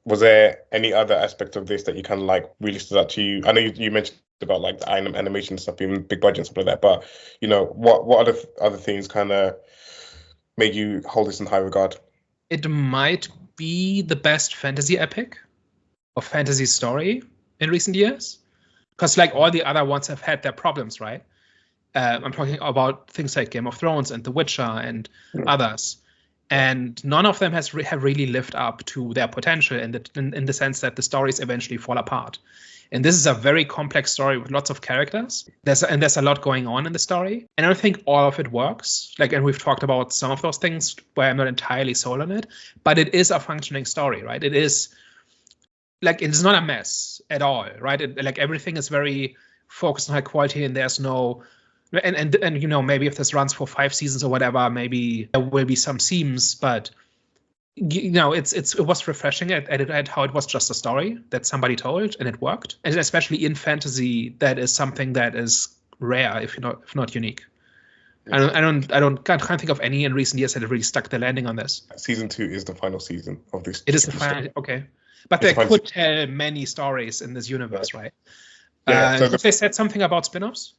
Was there any other aspect of this that you kind of like really stood out to you? I know you mentioned about like the animation stuff being big budget and stuff like that, but what other things kind of made you hold this in high regard? It might be the best fantasy epic or fantasy story in recent years, because like all the other ones have had their problems, right? I'm talking about things like Game of Thrones and The Witcher and others. And none of them have really lived up to their potential in the sense that the stories eventually fall apart. And this is a very complex story with lots of characters. There's a lot going on in the story. And I don't think all of it works. And we've talked about some of those things where I'm not entirely sold on it. But it is a functioning story, right? It is it's not a mess at all, right? Everything is very focused on high quality, and there's no. And maybe if this runs for 5 seasons or whatever, maybe there will be some seams, but it was refreshing at how it was just a story that somebody told and it worked. And especially in fantasy, that is something that is rare, if not unique. Yeah. Can't think of any in recent years that have really stuck the landing on this. Season 2 is the final season of this. It is the final, okay. But they could tell many stories in this universe, right? Yeah. So they said something about spin-offs?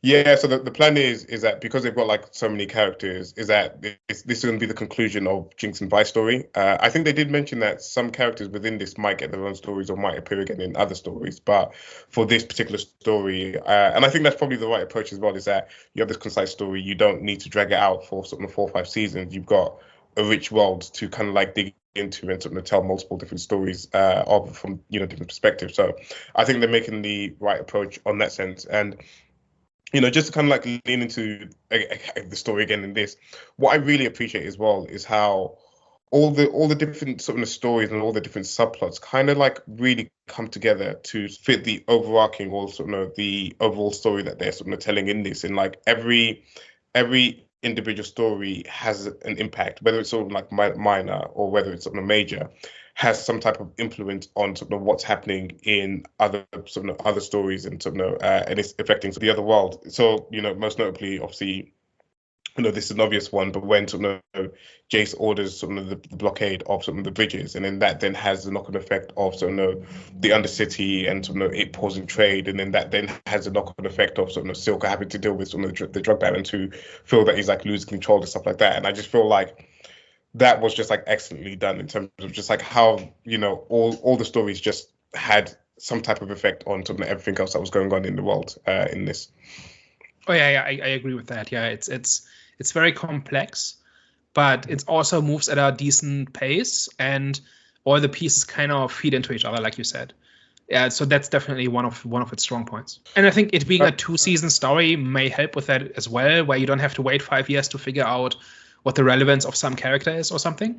Yeah, so the plan is that because they've got like so many characters, is that this is going to be the conclusion of Jinx and Vi's story. I think they did mention that some characters within this might get their own stories or might appear again in other stories. But for this particular story, and I think that's probably the right approach as well, is that you have this concise story. You don't need to drag it out for sort of 4 or 5 seasons. You've got a rich world to kind of like dig into and sort of tell multiple different stories from different perspectives. So I think they're making the right approach on that sense. And just to kind of like lean into the story again in this, what I really appreciate as well is how all the different sort of stories and all the different subplots kind of like really come together to fit the overarching or sort of the overall story that they're sort of telling in this. And like every individual story has an impact, whether it's sort of like minor or whether it's sort of major, has some type of influence on sort of what's happening in other stories and and it's affecting the other world. So most notably, obviously, this is an obvious one, but when Jace orders the blockade of the bridges, and then that then has the knock-on effect of the Undercity and it pausing trade, and then that then has a knock-on effect of Silka having to deal with the drug baron to feel that he's like losing control and stuff like that. And I just feel like that was just like excellently done in terms of just like how all the stories just had some type of effect on everything else that was going on in the world in this. Oh yeah, I agree with that. Yeah, it's very complex, but it also moves at a decent pace, and all the pieces kind of feed into each other, like you said. Yeah, so that's definitely one of its strong points. And I think it being a 2-season story may help with that as well, where you don't have to wait 5 years to figure out what the relevance of some character is or something.